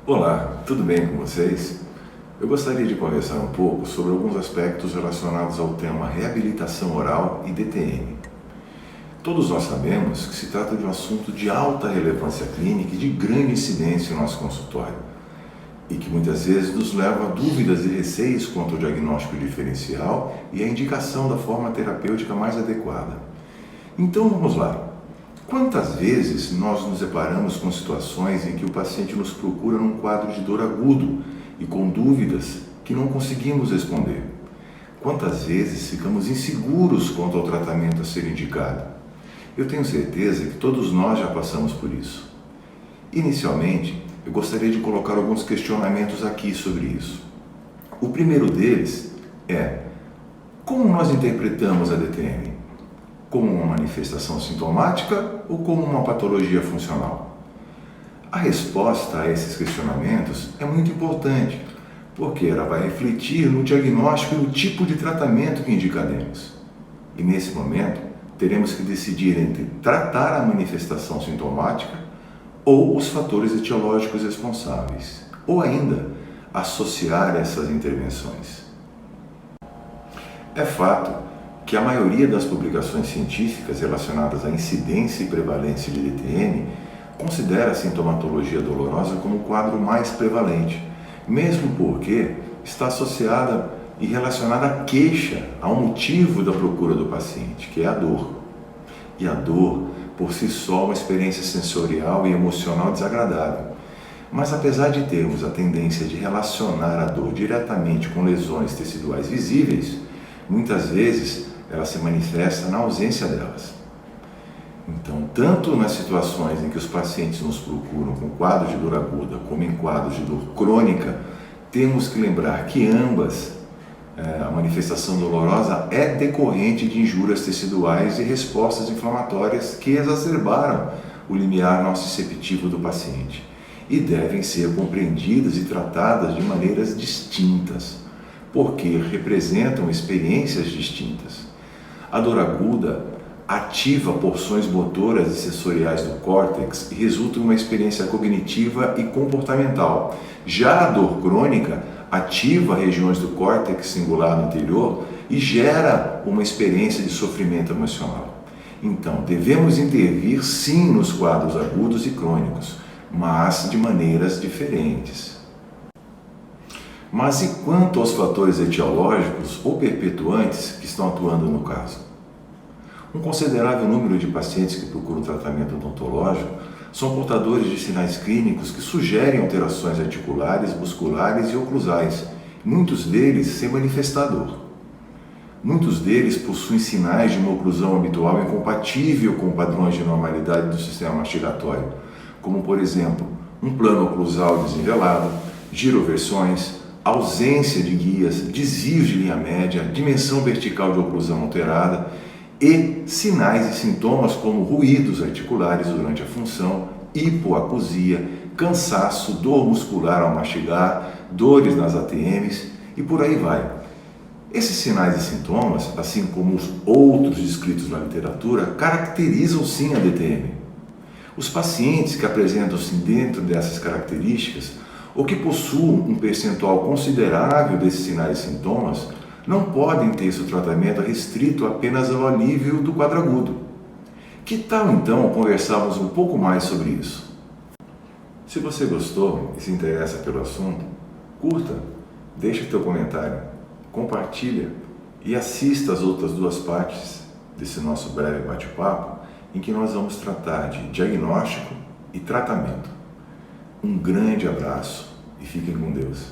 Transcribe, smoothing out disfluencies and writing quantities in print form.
Olá, tudo bem com vocês? Eu gostaria de conversar um pouco sobre alguns aspectos relacionados ao tema reabilitação oral e DTM. Todos nós sabemos que se trata de um assunto de alta relevância clínica e de grande incidência em nosso consultório, e que muitas vezes nos leva a dúvidas e receios quanto ao diagnóstico diferencial e a indicação da forma terapêutica mais adequada. Então vamos lá. Quantas vezes nós nos deparamos com situações em que o paciente nos procura num quadro de dor agudo e com dúvidas que não conseguimos responder? Quantas vezes ficamos inseguros quanto ao tratamento a ser indicado? Eu tenho certeza que todos nós já passamos por isso. Inicialmente, eu gostaria de colocar alguns questionamentos aqui sobre isso. O primeiro deles é: como nós interpretamos a DTM? Como uma manifestação sintomática ou como uma patologia funcional? A resposta a esses questionamentos é muito importante, porque ela vai refletir no diagnóstico e no tipo de tratamento que indicaremos. E nesse momento, teremos que decidir entre tratar a manifestação sintomática ou os fatores etiológicos responsáveis, ou ainda associar essas intervenções. É fato que a maioria das publicações científicas relacionadas à incidência e prevalência de DTM considera a sintomatologia dolorosa como o quadro mais prevalente, mesmo porque está associada e relacionada à queixa, ao motivo da procura do paciente, que é a dor. E a dor, por si só, é uma experiência sensorial e emocional desagradável. Mas apesar de termos a tendência de relacionar a dor diretamente com lesões teciduais visíveis, muitas vezes ela se manifesta na ausência delas. Então, tanto nas situações em que os pacientes nos procuram com quadros de dor aguda, como em quadros de dor crônica, temos que lembrar que ambas, a manifestação dolorosa é decorrente de injúrias teciduais e respostas inflamatórias que exacerbaram o limiar nociceptivo do paciente e devem ser compreendidas e tratadas de maneiras distintas, porque representam experiências distintas. A dor aguda ativa porções motoras e sensoriais do córtex e resulta em uma experiência cognitiva e comportamental. Já a dor crônica ativa regiões do córtex cingulado anterior e gera uma experiência de sofrimento emocional. Então, devemos intervir sim nos quadros agudos e crônicos, mas de maneiras diferentes. Mas e quanto aos fatores etiológicos ou perpetuantes que estão atuando no caso? Um considerável número de pacientes que procuram tratamento odontológico são portadores de sinais clínicos que sugerem alterações articulares, musculares e oclusais, muitos deles sem manifestar dor. Muitos deles possuem sinais de uma oclusão habitual incompatível com padrões de normalidade do sistema mastigatório, como, por exemplo, um plano oclusal desnivelado, giroversões, ausência de guias, desvios de linha média, dimensão vertical de oclusão alterada e sinais e sintomas como ruídos articulares durante a função, hipoacusia, cansaço, dor muscular ao mastigar, dores nas ATMs e por aí vai. Esses sinais e sintomas, assim como os outros descritos na literatura, caracterizam sim a DTM. Os pacientes que apresentam-se dentro dessas características ou que possuam um percentual considerável desses sinais e sintomas não podem ter seu tratamento restrito apenas ao alívio do quadro agudo. Que tal então conversarmos um pouco mais sobre isso? Se você gostou e se interessa pelo assunto, curta, deixa teu comentário, compartilha e assista as outras duas partes desse nosso breve bate-papo em que nós vamos tratar de diagnóstico e tratamento. Um grande abraço e fiquem com Deus.